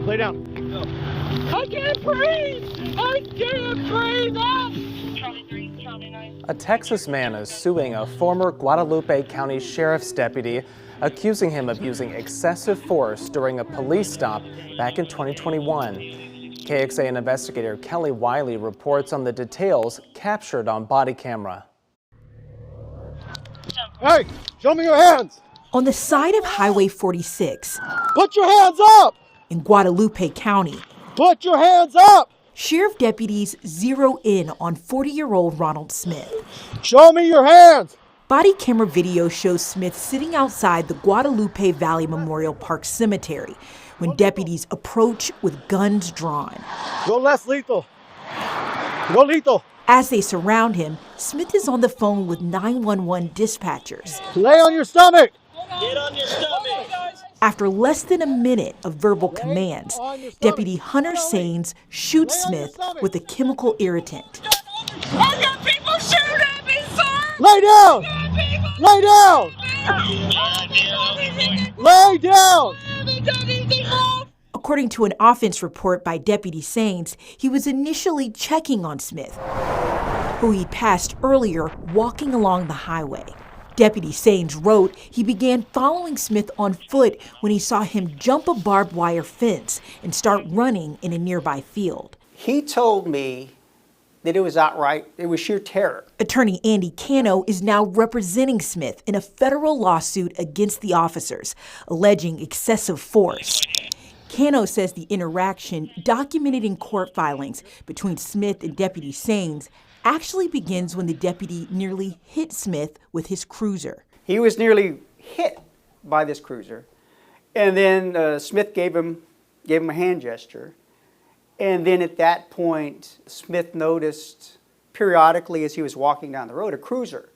Lay down. Go. I can't breathe! I can't breathe! Charlie 3, Charlie 9. A Texas man is suing a former Guadalupe County Sheriff's deputy, accusing him of using excessive force during a police stop back in 2021. KXAN investigator Kelly Wiley reports on the details captured on body camera. Hey, show me your hands! On the side of Highway 46. Put your hands up! In Guadalupe County. Put your hands up! Sheriff deputies zero in on 40-year-old Ronald Smith. Show me your hands! Body camera video shows Smith sitting outside the Guadalupe Valley Memorial Park Cemetery when deputies approach with guns drawn. Go less lethal. Go lethal. As they surround him, Smith is on the phone with 911 dispatchers. Lay on your stomach. Get on your stomach. After less than a minute of verbal commands, Deputy Hunter Saines shoots Smith with a chemical irritant. I got people shooting at me, sir! Lay down! Lay down! Lay down! According to an offense report by Deputy Saines, he was initially checking on Smith, who he'd passed earlier walking along the highway. Deputy Saines wrote he began following Smith on foot when he saw him jump a barbed wire fence and start running in a nearby field. He told me that it was sheer terror. Attorney Andy Cano is now representing Smith in a federal lawsuit against the officers, alleging excessive force. Cano says the interaction, documented in court filings between Smith and Deputy Saines, actually begins when the deputy nearly hit Smith with his cruiser. He was nearly hit by this cruiser, and then Smith gave him a hand gesture. And then at that point, Smith noticed periodically as he was walking down the road a cruiser.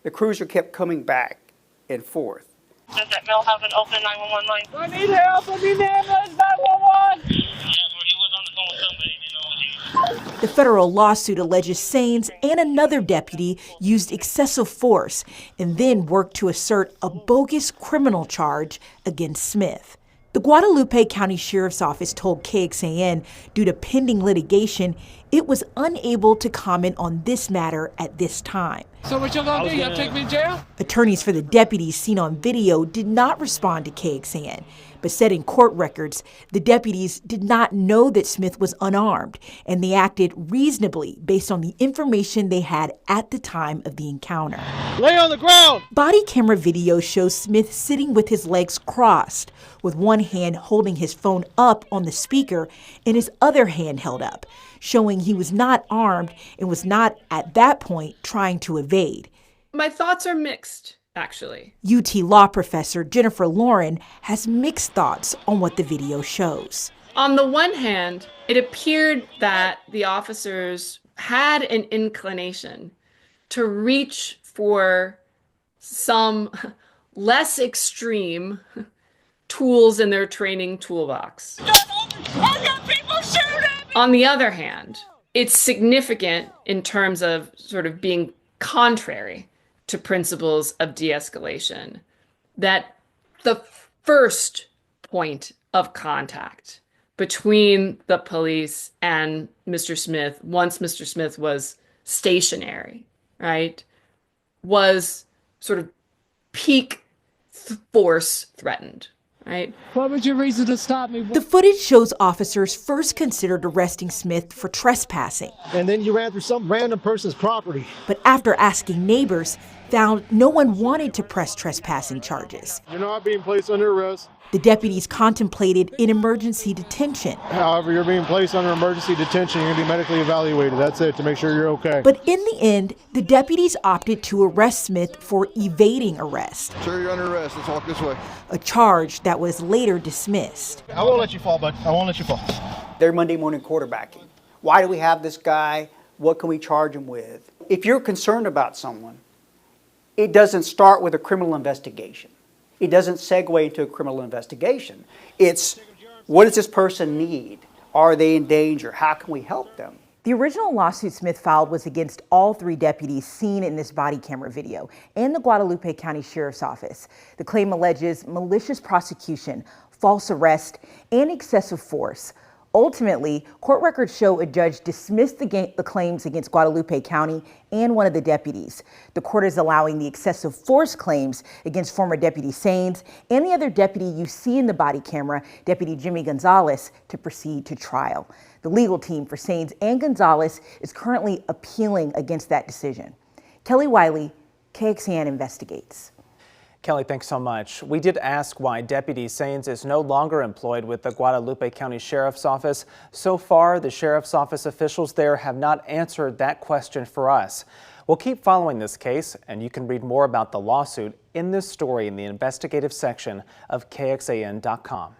The cruiser kept coming back and forth. Does that mill have an open 911 line? I need help! I need ambulance! 911! Yeah, well, he was on the phone with somebody, The federal lawsuit alleges Saines and another deputy used excessive force and then worked to assert a bogus criminal charge against Smith. The Guadalupe County Sheriff's Office told KXAN, due to pending litigation, it was unable to comment on this matter at this time. So what you gonna do? You gonna take me to jail? Attorneys for the deputies seen on video did not respond to KXAN, but said in court records the deputies did not know that Smith was unarmed, and they acted reasonably based on the information they had at the time of the encounter. Lay on the ground! Body camera video shows Smith sitting with his legs crossed, with one hand holding his phone up on the speaker and his other hand held up, showing he was not armed and was not, at that point, trying to evade. My thoughts are mixed, actually. UT law professor Jennifer Lauren has mixed thoughts on what the video shows. On the one hand, it appeared that the officers had an inclination to reach for some less extreme tools in their training toolbox. On the other hand, it's significant in terms of sort of being contrary to principles of de-escalation that the first point of contact between the police and Mr. Smith, once Mr. Smith was stationary, right, was sort of peak force threatened. Right. What was your reason to stop me? The footage shows officers first considered arresting Smith for trespassing. And then you ran through some random person's property. But after asking neighbors, found no one wanted to press trespassing charges. You're not being placed under arrest. The deputies contemplated an emergency detention. However, you're being placed under emergency detention. You're going to be medically evaluated. That's it, to make sure you're okay. But in the end, the deputies opted to arrest Smith for evading arrest. Sir, you're under arrest. Let's walk this way. A charge that was later dismissed. I won't let you fall, bud. I won't let you fall. They're Monday morning quarterbacking. Why do we have this guy? What can we charge him with? If you're concerned about someone, it doesn't start with a criminal investigation. It doesn't segue into a criminal investigation. It's, what does this person need? Are they in danger? How can we help them? The original lawsuit Smith filed was against all three deputies seen in this body camera video and the Guadalupe County Sheriff's Office. The claim alleges malicious prosecution, false arrest, and excessive force. Ultimately, court records show a judge dismissed the claims against Guadalupe County and one of the deputies. The court is allowing the excessive force claims against former Deputy Saines and the other deputy you see in the body camera, Deputy Jimmy Gonzalez, to proceed to trial. The legal team for Saines and Gonzalez is currently appealing against that decision. Kelly Wiley, KXAN Investigates. Kelly, thanks so much. We did ask why Deputy Saines is no longer employed with the Guadalupe County Sheriff's Office. So far, the Sheriff's Office officials there have not answered that question for us. We'll keep following this case, and you can read more about the lawsuit in this story in the investigative section of KXAN.com.